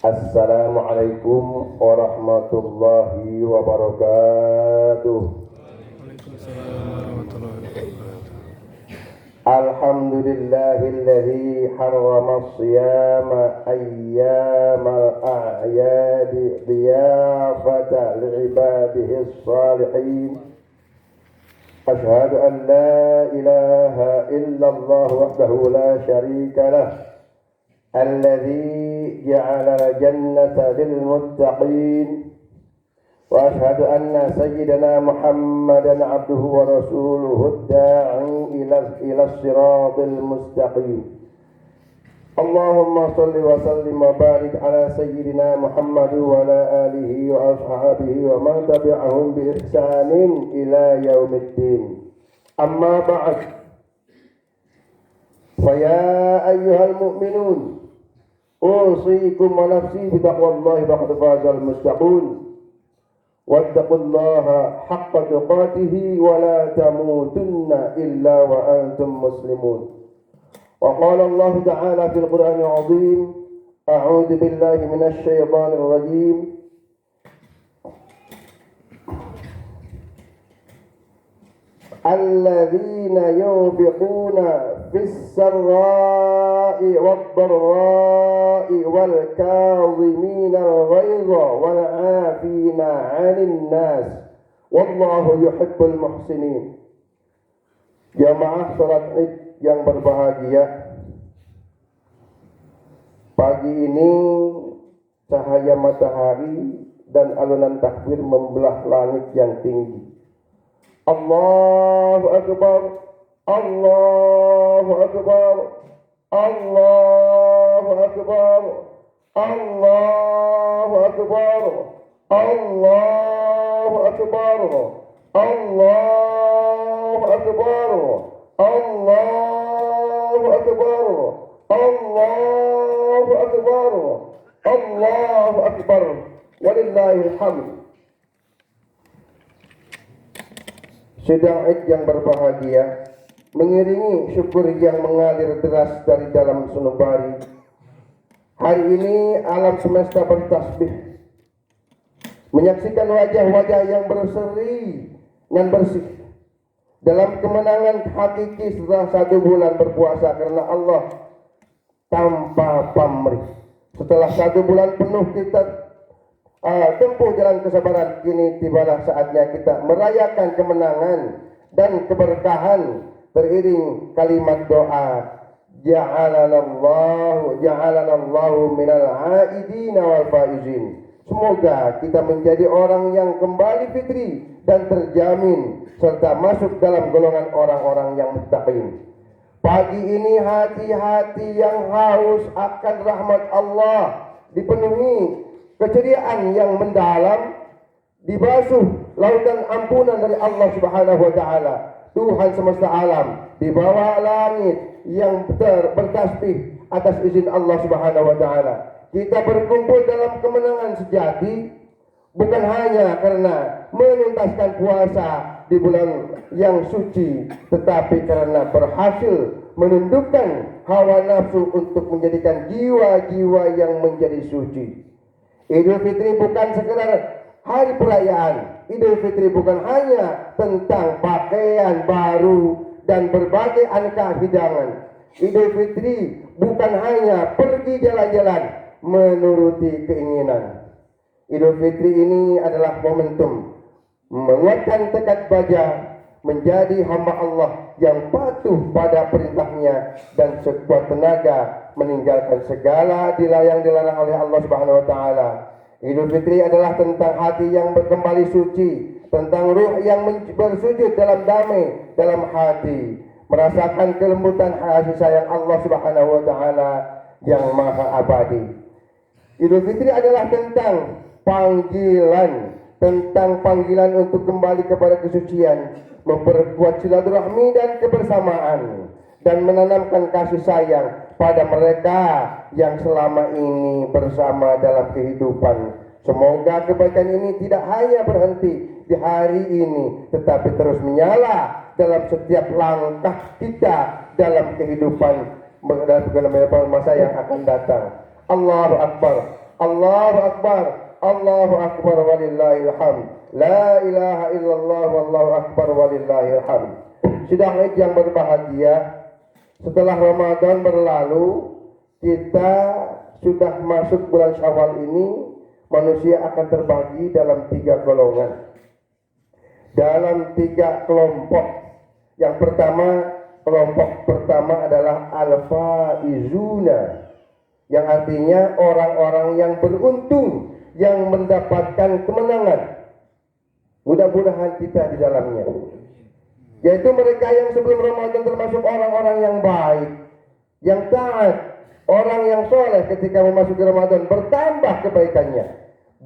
Assalamualaikum warahmatullahi wabarakatuh. Waalaikumsalam warahmatullahi wabarakatuh. Alhamdulillahilladzi harrama as-siyama ayyamal a'yadi dhiyafata li'ibadihi as-salihin. Ashhadu an la ilaha illallah wahdahu la syarika lah. الذي جعل الجنة للمتقين وأشهد أن سيدنا محمدا عبده ورسوله الداعي إلى الصراط المستقيم اللهم صل وسلم وبارك على سيدنا محمد وعلى آله وأصحابه ومن تبعهم بإحسان إلى يوم الدين أما بعد فيا أيها المؤمنون أوصيكم ونفسي بتقوى الله فقد فاز المتقون واتقوا الله حق تقاته ولا تموتن إلا وأنتم مسلمون وقال الله تعالى في القرآن العظيم أعوذ بالله من الشيطان الرجيم الذين ينفقون في السراء والضراء والكاظمين الغيظ والعافين عن الناس والله يحب المحسنين. Jamaah salat Id yang berbahagia, pagi ini cahaya matahari dan alunan takbir membelah langit yang tinggi. Allahu Akbar, Allahu Akbar, Allahu Akbar, Allahu Akbar, Allahu Akbar, Allahu Akbar, Allahu Akbar, Allahu Akbar, Allahu Akbar, walillahil hamd. Sidang Id yang berbahagia mengiringi syukur yang mengalir deras dari dalam sanubari. Hari ini alam semesta bertasbih, menyaksikan wajah-wajah yang berseri dan bersih dalam kemenangan hakiki setelah 1 bulan berpuasa karena Allah tanpa pamrih. Setelah 1 bulan penuh kita tempuh jalan kesabaran, kini tibalah saatnya kita merayakan kemenangan dan keberkahan teriring kalimat doa ja'alanallahu minal aidina wal faizin. Semoga kita menjadi orang yang kembali fitri dan terjamin serta masuk dalam golongan orang-orang yang muttaqin. Pagi ini hati-hati yang haus akan rahmat Allah dipenuhi keceriaan yang mendalam, dibasuh lautan ampunan dari Allah Subhanahu wa taala, Tuhan semesta alam, di bawah langit yang bertasbih atas izin Allah Subhanahu wa taala. Kita berkumpul dalam kemenangan sejati bukan hanya karena menuntaskan puasa di bulan yang suci, tetapi karena berhasil menundukkan hawa nafsu untuk menjadikan jiwa-jiwa yang menjadi suci. Idul Fitri bukan sekedar hari perayaan. Idul Fitri bukan hanya tentang pakaian baru dan berbagai aneka hidangan. Idul Fitri bukan hanya pergi jalan-jalan menuruti keinginan. Idul Fitri ini adalah momentum menguatkan tekad baja menjadi hamba Allah yang patuh pada perintahnya dan sekuat tenaga meninggalkan segala dilarang oleh Allah Subhanahu wa taala. Idul Fitri adalah tentang hati yang kembali suci, tentang ruh yang bersujud dalam damai dalam hati, merasakan kelembutan kasih sayang Allah Subhanahu wa taala yang maha abadi. Idul Fitri adalah tentang panggilan untuk kembali kepada kesucian, memperkuat silaturahmi dan kebersamaan, dan menanamkan kasih sayang pada mereka yang selama ini bersama dalam kehidupan. Semoga kebaikan ini tidak hanya berhenti di hari ini, tetapi terus menyala dalam setiap langkah kita dalam kehidupan dalam masa yang akan datang. Allahu Akbar, Allahu Akbar, Allahu Akbar walillahil hamd. La ilaha illallah wallahu akbar walillahil hamd. Sidang Id yang berbahagia, setelah Ramadan berlalu, kita sudah masuk bulan Syawal ini, manusia akan terbagi dalam 3 golongan. Dalam 3 kelompok. Yang pertama, kelompok pertama adalah al-faizuna, yang artinya orang-orang yang beruntung, yang mendapatkan kemenangan. Mudah-mudahan kita di dalamnya. Yaitu mereka yang sebelum Ramadan termasuk orang-orang yang baik, yang taat, orang yang soleh ketika memasuki Ramadan bertambah kebaikannya,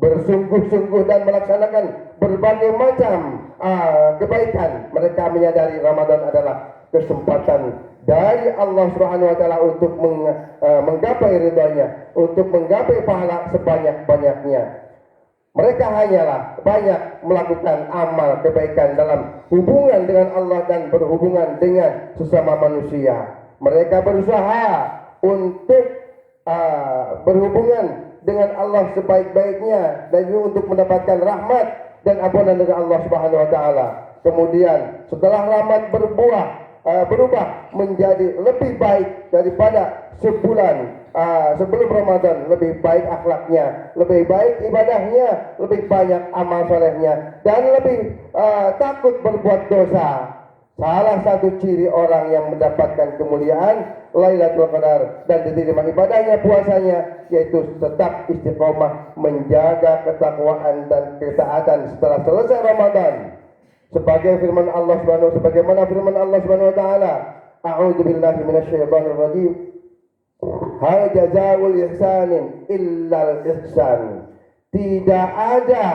bersungguh-sungguh dan melaksanakan berbagai macam kebaikan. Mereka menyadari Ramadan adalah kesempatan dari Allah Subhanahu wa taala untuk menggapai ridhanya, untuk menggapai pahala sebanyak-banyaknya. Mereka hanyalah banyak melakukan amal kebaikan dalam hubungan dengan Allah dan berhubungan dengan sesama manusia. Mereka berusaha untuk berhubungan dengan Allah sebaik-baiknya dan juga untuk mendapatkan rahmat dan ampunan dari Allah Subhanahu wa taala. Kemudian setelah rahmat berubah menjadi lebih baik daripada sebulan sebelum Ramadan, lebih baik akhlaknya, lebih baik ibadahnya, lebih banyak amal solehnya, dan lebih takut berbuat dosa. Salah satu ciri orang yang mendapatkan kemuliaan Lailatul Qadar dan diterima ibadahnya, puasanya, yaitu tetap istiqomah menjaga ketakwaan dan ketaatan setelah selesai Ramadan. Sebagaimana firman Allah Subhanahu wa taala, A'udzu billahi minasyaitonir rajim. Hal jazaa'ul ihsanin illal ihsan. Tidak ada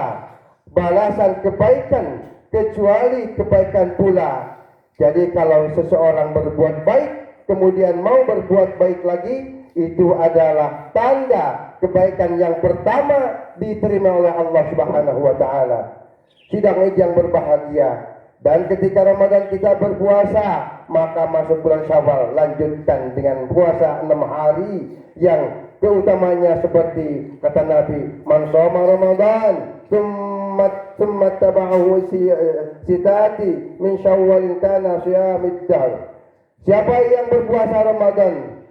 balasan kebaikan kecuali kebaikan pula. Jadi kalau seseorang berbuat baik kemudian mau berbuat baik lagi, itu adalah tanda kebaikan yang pertama diterima oleh Allah Subhanahu wa taala. Sidang Id yang berbahagia, dan ketika Ramadan kita berpuasa, maka masuk bulan Syawal, lanjutkan dengan puasa 6 hari yang keutamanya seperti kata Nabi, man shoma Ramadan thumma tabahu sitati min Syawal kana siyamid dahr. Siapa yang berpuasa Ramadan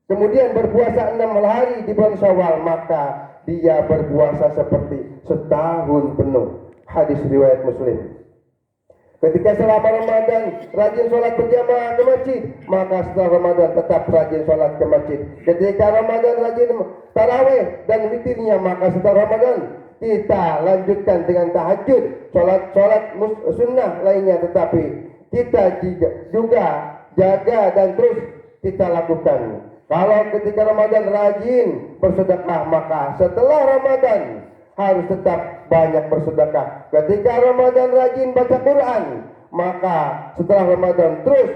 kemudian berpuasa 6 hari di bulan Syawal, maka dia berpuasa seperti setahun penuh. Hadis riwayat Muslim. Ketika selama Ramadan rajin sholat berjamaah ke masjid, maka setelah Ramadan tetap rajin sholat ke masjid. Ketika Ramadan rajin tarawih dan witirnya, maka setelah Ramadan kita lanjutkan dengan tahajud, sholat sunnah lainnya, tetapi kita juga jaga dan terus kita lakukan. Kalau ketika Ramadan rajin bersedekah, maka setelah Ramadan harus tetap banyak bersedekah. Ketika Ramadan rajin baca Quran, maka setelah Ramadan terus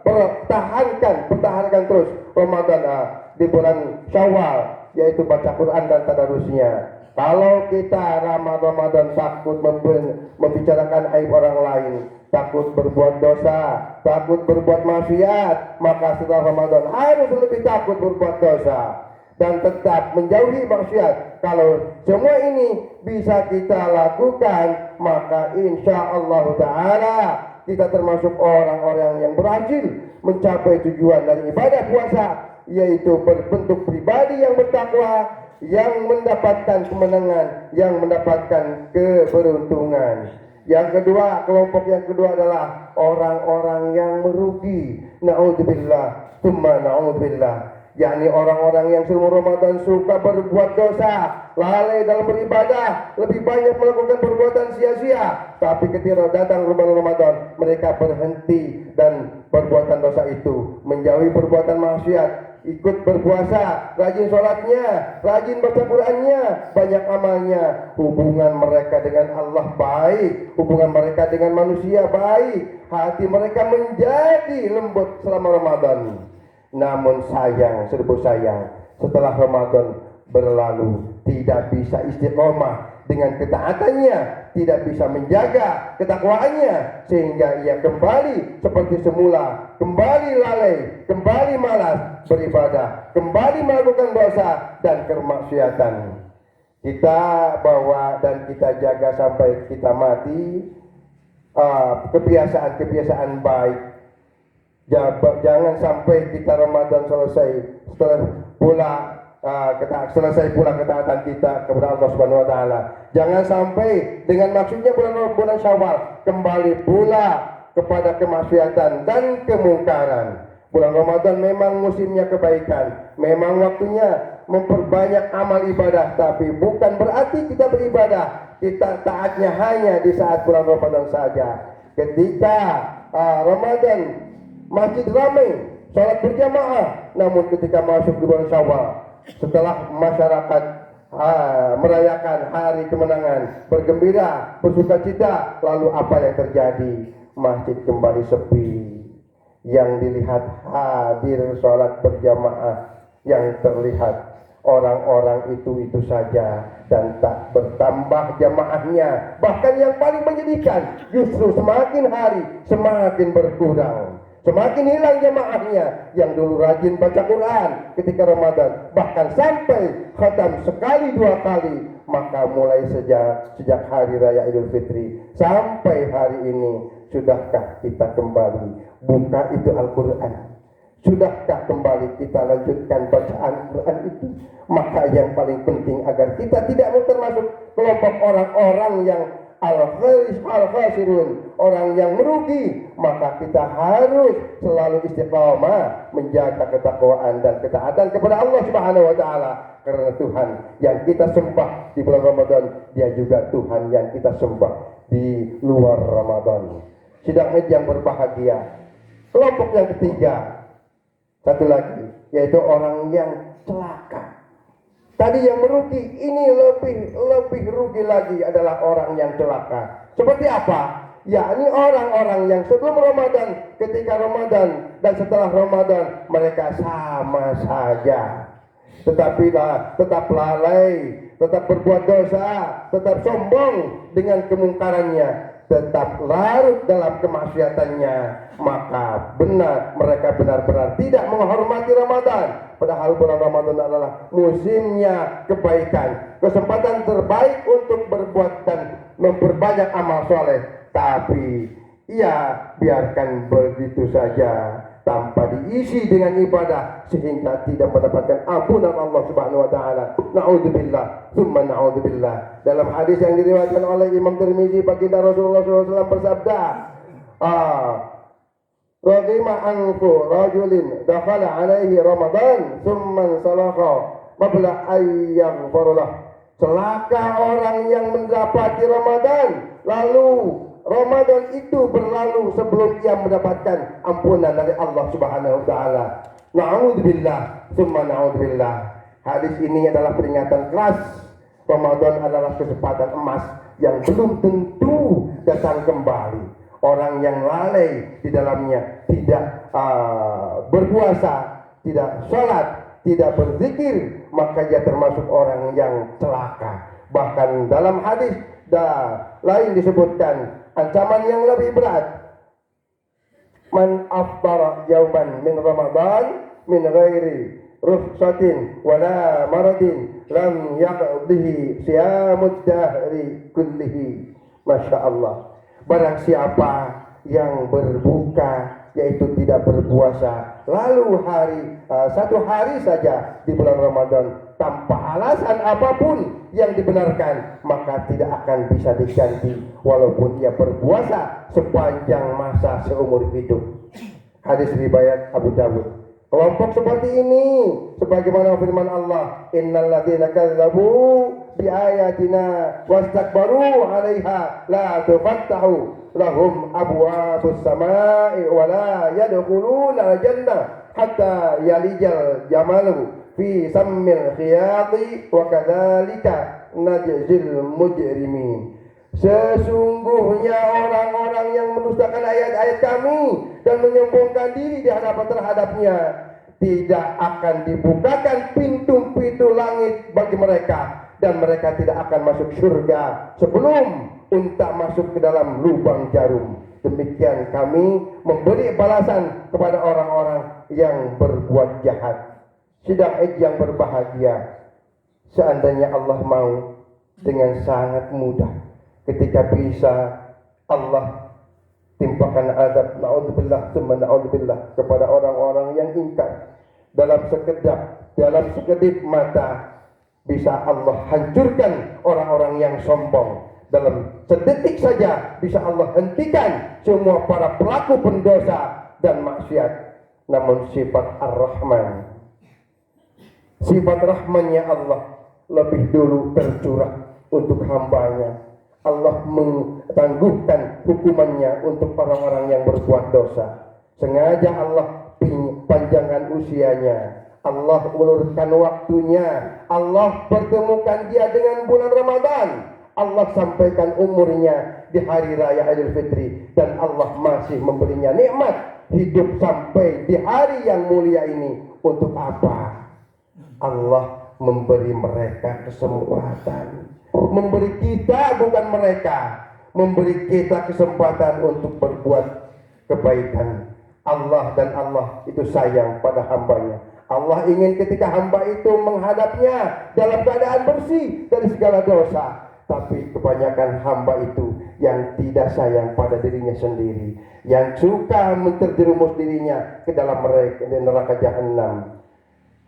pertahankan terus Ramadan di bulan Syawal, yaitu baca Quran dan tadarusnya. Kalau kita Ramadan takut membicarakan aib orang lain, takut berbuat dosa, takut berbuat maksiat, maka setelah Ramadan harus lebih takut berbuat dosa dan tetap menjauhi maksiat. Kalau semua ini bisa kita lakukan, maka insya Allah Ta'ala kita termasuk orang-orang yang berhasil mencapai tujuan dari ibadah puasa, yaitu berbentuk pribadi yang bertakwa, yang mendapatkan kemenangan, yang mendapatkan keberuntungan. Yang kedua, kelompok yang kedua adalah orang-orang yang merugi. Na'udzubillah, tsumma na'udzubillah. Yakni orang-orang yang sebelum Ramadan suka berbuat dosa, lalai dalam beribadah, lebih banyak melakukan perbuatan sia-sia. Tapi ketika datang bulan Ramadan, mereka berhenti dan perbuatan dosa itu, menjauhi perbuatan maksiat, ikut berpuasa, rajin sholatnya, rajin baca Qurannya, banyak amalnya. Hubungan mereka dengan Allah baik, hubungan mereka dengan manusia baik, hati mereka menjadi lembut selama Ramadan. Namun serba sayang, setelah Ramadan berlalu tidak bisa istiqomah dengan ketaatannya, tidak bisa menjaga ketakwaannya, sehingga ia kembali seperti semula, kembali lalai, kembali malas beribadah, kembali melakukan dosa dan kemaksiatan. Kita bawa dan kita jaga sampai kita mati kebiasaan-kebiasaan baik. Jangan sampai kita Ramadan selesai pula ketaatan kita kepada Allah Subhanahu wa taala. Jangan sampai dengan maksudnya bulan Syawal kembali pula kepada kemaksiatan dan kemungkaran. Bulan Ramadan memang musimnya kebaikan, memang waktunya memperbanyak amal ibadah, tapi bukan berarti kita beribadah, kita taatnya hanya di saat bulan Ramadan saja. Ketika Ramadan masjid ramai, sholat berjamaah, namun ketika masuk di bulan Syawal, setelah masyarakat merayakan hari kemenangan, bergembira, bersukacita, lalu apa yang terjadi? Masjid kembali sepi. Yang dilihat hadir sholat berjamaah, yang terlihat orang-orang itu saja dan tak bertambah jamaahnya. Bahkan yang paling menyedihkan, justru semakin hari semakin berkurang. Semakin hilang jamaahnya. Yang dulu rajin baca Quran ketika Ramadan, bahkan sampai khatam sekali dua kali, maka mulai sejak hari raya Idul Fitri sampai hari ini, sudahkah kita kembali buka itu Al-Quran? Sudahkah kembali kita lanjutkan bacaan Quran itu? Maka yang paling penting agar kita tidak termasuk kelompok orang-orang yang al-khasirun, orang yang merugi, maka kita harus selalu istiqamah menjaga ketakwaan dan ketaatan kepada Allah Subhanahu wa taala. Karena Tuhan yang kita sembah di bulan Ramadan, Dia juga Tuhan yang kita sembah di luar Ramadan. Sidang yang berbahagia, kelompok yang ketiga, satu lagi, yaitu orang yang celaka. Tadi yang merugi, ini lebih rugi lagi adalah orang yang celaka. Seperti apa? Yakni orang-orang yang sebelum Ramadan, ketika Ramadan, dan setelah Ramadan mereka sama saja. Tetapi tetap lalai, tetap berbuat dosa, tetap sombong dengan kemungkarannya, tetap larut dalam kemaksiatannya, maka mereka benar-benar tidak menghormati Ramadan. Padahal bulan Ramadan adalah musimnya kebaikan, kesempatan terbaik untuk berbuat dan memperbanyak amal soleh. Tapi ia biarkan begitu saja tanpa diisi dengan ibadah, sehingga tidak mendapatkan ampunan Allah Subhanahu wa taala. Na'udzubillah, tsumma na'udzubillah. Dalam hadis yang diriwayatkan oleh Imam Tirmizi, baginda Rasulullah SAW bersabda, "Radhima anfu rajulin dakhala alaihi Ramadan tsumma salakha qabla ayyam farulah." Celaka orang yang mendapati Ramadan, lalu Ramadan itu berlalu sebelum ia mendapatkan ampunan dari Allah Subhanahu wa taala. Na'udzubillah, tsumma na'udzubillah. Hadis ini adalah peringatan keras. Ramadan adalah kesempatan emas yang belum tentu datang kembali. Orang yang lalai di dalamnya, tidak berpuasa, tidak sholat, tidak berzikir, maka dia termasuk orang yang celaka. Bahkan dalam hadis lain disebutkan ancaman yang lebih berat. Man aftara yauman min Ramadan min ghairi rukhsatin wala maradin lam yaqdihi siyamud dahri kullihi. Masya Allah. Barang siapa yang berbuka, yaitu tidak berpuasa, lalu satu hari saja di bulan Ramadan tanpa alasan apapun yang dibenarkan, maka tidak akan bisa diganti walaupun ia berpuasa sepanjang masa seumur hidup. Hadis riwayat Abu Dawud. Kelompok seperti ini, sebagaimana firman Allah, innal ladzina kadzdzabu bi ayatina wastakbaru 'alaiha la tufattahu lahum abwabus samai wa la yadkhuluna al-jannah hatta yalijal jamalu fi sammil khiyati wa kadzalika najzil mujrimin. Sesungguhnya orang-orang yang mendustakan ayat-ayat kami dan menyombongkan diri di hadapan terhadapnya, tidak akan dibukakan pintu-pintu langit bagi mereka dan mereka tidak akan masuk surga sebelum unta masuk ke dalam lubang jarum. Demikian kami memberi balasan kepada orang-orang yang berbuat jahat. Sidang Id yang berbahagia, seandainya Allah mau, dengan sangat mudah ketika bisa Allah timpakan azab, na'udzubillah tsumma na'udzubillah, kepada orang-orang yang ingkar. Dalam sekedip mata bisa Allah hancurkan orang-orang yang sombong. Dalam sedetik saja bisa Allah hentikan semua para pelaku pendosa dan maksiat. Namun sifat Ar-Rahman, sifat rahmannya Allah lebih dulu tercurah untuk hambanya. Allah menangguhkan hukumannya untuk orang-orang yang berbuat dosa. Sengaja Allah panjangkan usianya, Allah ulurkan waktunya, Allah pertemukan dia dengan bulan Ramadan, Allah sampaikan umurnya di hari raya Idul Fitri, dan Allah masih memberinya nikmat hidup sampai di hari yang mulia ini. Untuk apa? Allah memberi mereka kesempatan, memberi kita, bukan mereka, memberi kita kesempatan untuk berbuat kebaikan. Allah dan Allah itu sayang pada hambanya. Allah ingin ketika hamba itu menghadapnya dalam keadaan bersih dari segala dosa. Tapi kebanyakan hamba itu yang tidak sayang pada dirinya sendiri, yang suka menterjerumus dirinya ke dalam neraka jahanam.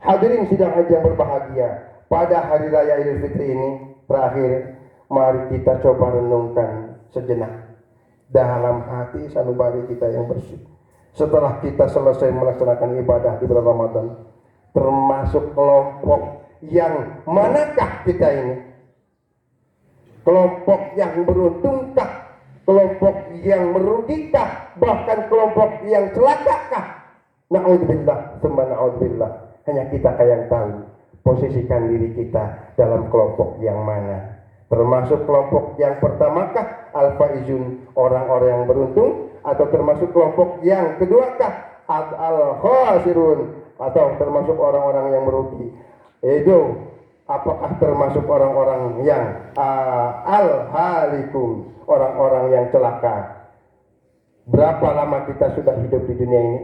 Hadirin sidang haji yang berbahagia, pada hari raya Idul Fitri ini terakhir, mari kita coba renungkan sejenak dalam hati sanubari kita yang bersih. Setelah kita selesai melaksanakan ibadah di bulan Ramadan, termasuk kelompok yang manakah kita ini? Kelompok yang beruntungkah? Kelompok yang merugikah? Bahkan kelompok yang celakakah? Na'udzubillah, tsumma na'udzubillah. Hanya kita yang tahu. Posisikan diri kita dalam kelompok yang mana. Termasuk kelompok yang pertamakah al-faizun, orang-orang yang beruntung, atau termasuk kelompok yang keduakah al-khasirun, atau termasuk orang-orang yang merugi. Itu apakah termasuk orang-orang yang al-halikun, orang-orang yang celaka? Berapa lama kita sudah hidup di dunia ini?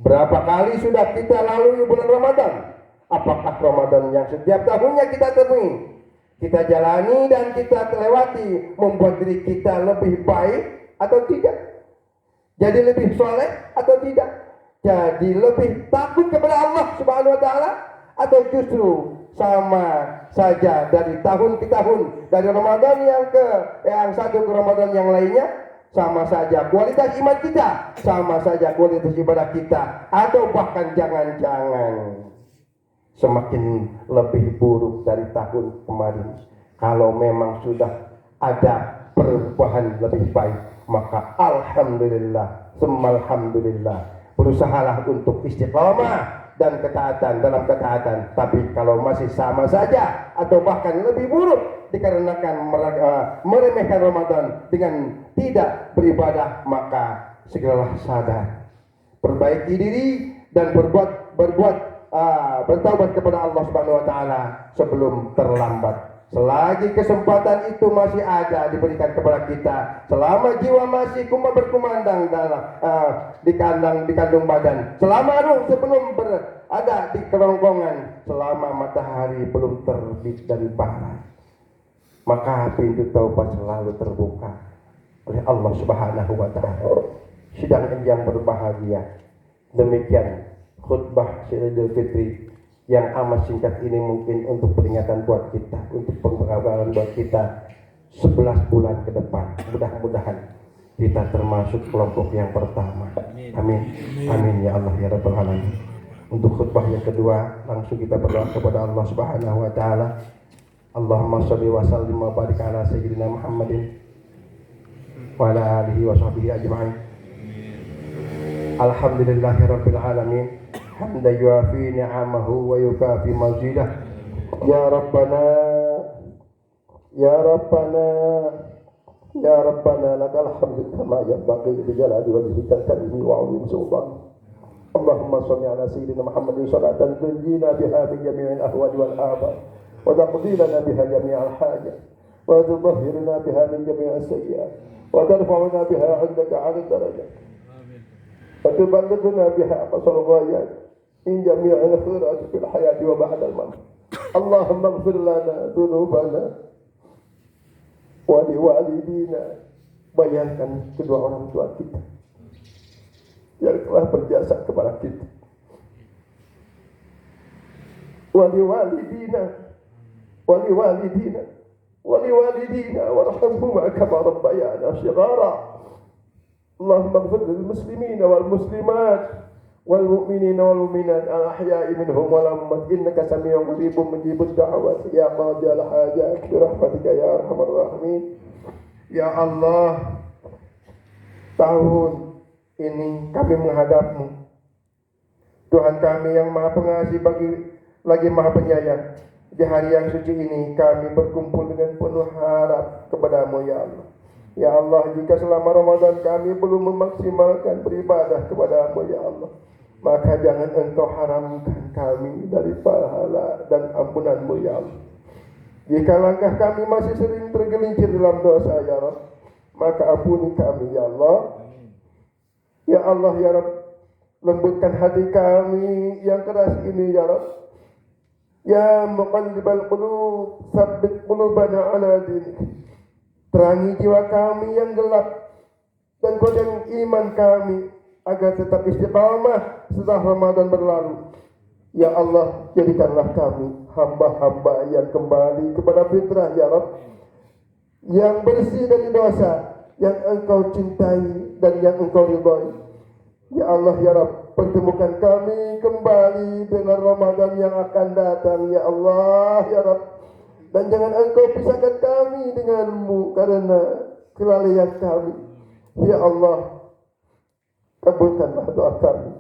Berapa kali sudah kita lalui bulan Ramadan? Apakah Ramadan yang setiap tahunnya kita temui, kita jalani dan kita lewati, membuat diri kita lebih baik atau tidak? Jadi lebih soleh atau tidak? Jadi lebih takut kepada Allah Subhanahu wa Ta'ala, atau justru sama saja dari tahun ke tahun, dari Ramadan yang satu ke Ramadan yang lainnya, sama saja kualitas iman kita, sama saja kualitas ibadah kita, atau bahkan jangan-jangan semakin lebih buruk dari tahun kemarin. Kalau memang sudah ada perubahan lebih baik, maka alhamdulillah, summa alhamdulillah. Berusahalah untuk istiqamah dan ketaatan dalam ketaatan. Tapi kalau masih sama saja atau bahkan lebih buruk dikarenakan meremehkan Ramadan dengan tidak beribadah, maka segeralah sadar, perbaiki diri dan bertaubat kepada Allah Subhanahu wa Ta'ala sebelum terlambat. Selagi kesempatan itu masih ada diberikan kepada kita, selama jiwa masih berkumandang di kandung badan, selama ruh sebelum berada di kerongkongan, selama matahari belum terbit dari barat, maka pintu taubat selalu terbuka oleh Allah Subhanahu wa Ta'ala. Sidang yang berbahagia, demikian khutbah Idul Fitri yang amat singkat ini, mungkin untuk peringatan buat kita, untuk pengetahuan buat kita 11 bulan ke depan. Mudah-mudahan kita termasuk kelompok yang pertama. Amin. Amin ya Allah ya Rabbal Alamin. Untuk khutbah yang kedua, langsung kita berdoa kepada Allah Subhanahu wa Ta'ala. Allahumma shalli wa sallim wa barik ala sayyidina Muhammadin wa ala alihi wa sahbihi ajma'in. Alhamdulillahi rabbil alamin. Hamdan yuafi ni'amahu wa yukafi mazidah. Ya Rabbana, Ya Rabbana, Ya Rabbana, lakal hamdu kama yanbaghi li jalali wajhikal karimi wa 'azimi sultanik. Allahumma shalli ala sayyidina Muhammadin salatan tunjina biha min jami'il ahwali wal afat وتقضي لنا بها جميع الحاجات وتطهرنا بها من جميع السيئات وترفعنا بها عندك على الدرجات وتبلغنا بها أقصى الغايات من جميع الخيرات في الحياة وبعد الموت. اللهم اغفر لنا ذنوبنا ولوالدينا. Bayangkan kedua orang tua kita yang telah berjasa kepada kita. ولوالدينا وارحمهما كما ربيانا صغارا. اللهم اغفر للمسلمين والمسلمات والمؤمنين والمؤمنات الأحياء منهم والأموات إنك سميع قريب مجيب الدعوات يا قاضي الحاجات برحمتك يا أرحم الراحمين. Ya Allah, tahun ini kami menghadap-Mu, Tuhan kami yang Maha Pengasih lagi Maha Penyayang. Di hari yang suci ini kami berkumpul dengan penuh harap kepada-Mu ya Allah. Ya Allah, jika selama Ramadan kami belum memaksimalkan beribadah kepada-Mu ya Allah, maka jangan Engkau haramkan kami dari pahala dan ampunan-Mu ya Allah. Jika langkah kami masih sering tergelincir dalam dosa ya Rabb, maka ampuni kami ya Allah. Ya Allah ya Rabb, lembutkan hati kami yang keras ini ya Rabb. Ya muqallibal qulub, tsabbit qulubana ala dinik. Terangi jiwa kami yang gelap dan godang iman kami agar tetap istiqamah setelah Ramadan berlalu. Ya Allah, jadikanlah kami hamba-hamba yang kembali kepada fitrah ya Rabb, yang bersih dari dosa, yang Engkau cintai dan yang Engkau ridhai. Ya Allah ya Rabb, pertemukan kami kembali dengan Ramadan yang akan datang ya Allah ya Rabb. Dan jangan Engkau pisahkan kami denganmu karena kelalaian kami. Ya Allah, kabulkanlah doa kami.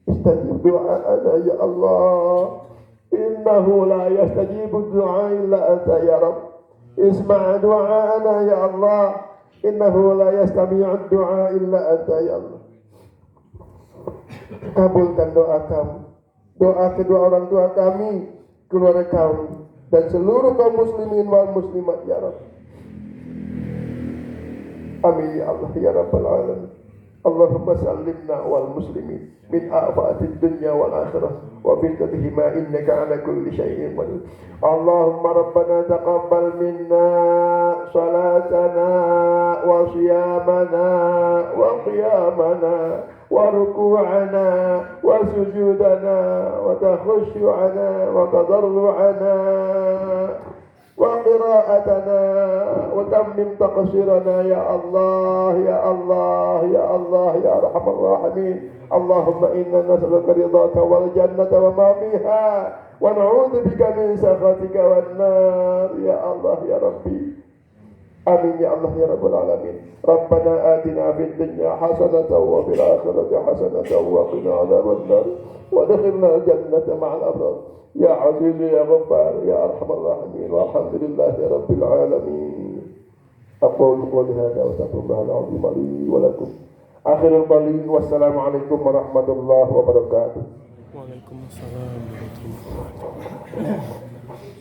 Istajib doa'ana ya Allah. Innahu la yastajibu du'a illa anta ya Rabb. Isma' du'ana ya Allah. Innahu la yastami'u du'a illa anta ya Allah. Kabulkan doa kami, doa kedua orang tua kami, keluarga kami, dan seluruh kaum muslimin wal muslimat ya Rabb. Amin ya Allah ya Rabbal alamin. Allahumma sallimna wal muslimin min a'fatid dunya wal akhirah wa fitnatihima innaka ala kulli syai'in qadir. Allahumma rabbana taqabbal minna salatana wa siyamana wa qiyamana wa ruku'ana wa sujudana wa takhushu'ana wa tadarru'ana وقراءتنا وتمم تقصيرنا يا الله يا الله يا الله يا أرحم الراحمين. اللهم إنا نسألك رضاك والجنة وما فيها ونعوذ بك من سخطك والنار يا الله يا ربي. آمين يا الله يا رب العالمين. ربنا آتنا في الدنيا حسنة وفي الآخرة حسنة وقنا عذاب النار وادخلنا الجنة مع الأبرار يا عزيز يا غفار يا أرحم الراحمين والحمد لله رب العالمين. أقول قولي هذا وأستغفر الله العظيم لي ولكم. آخر القليل والسلام عليكم ورحمة الله وبركاته. Waalaikumsalam warahmatullahi wabarakatuh.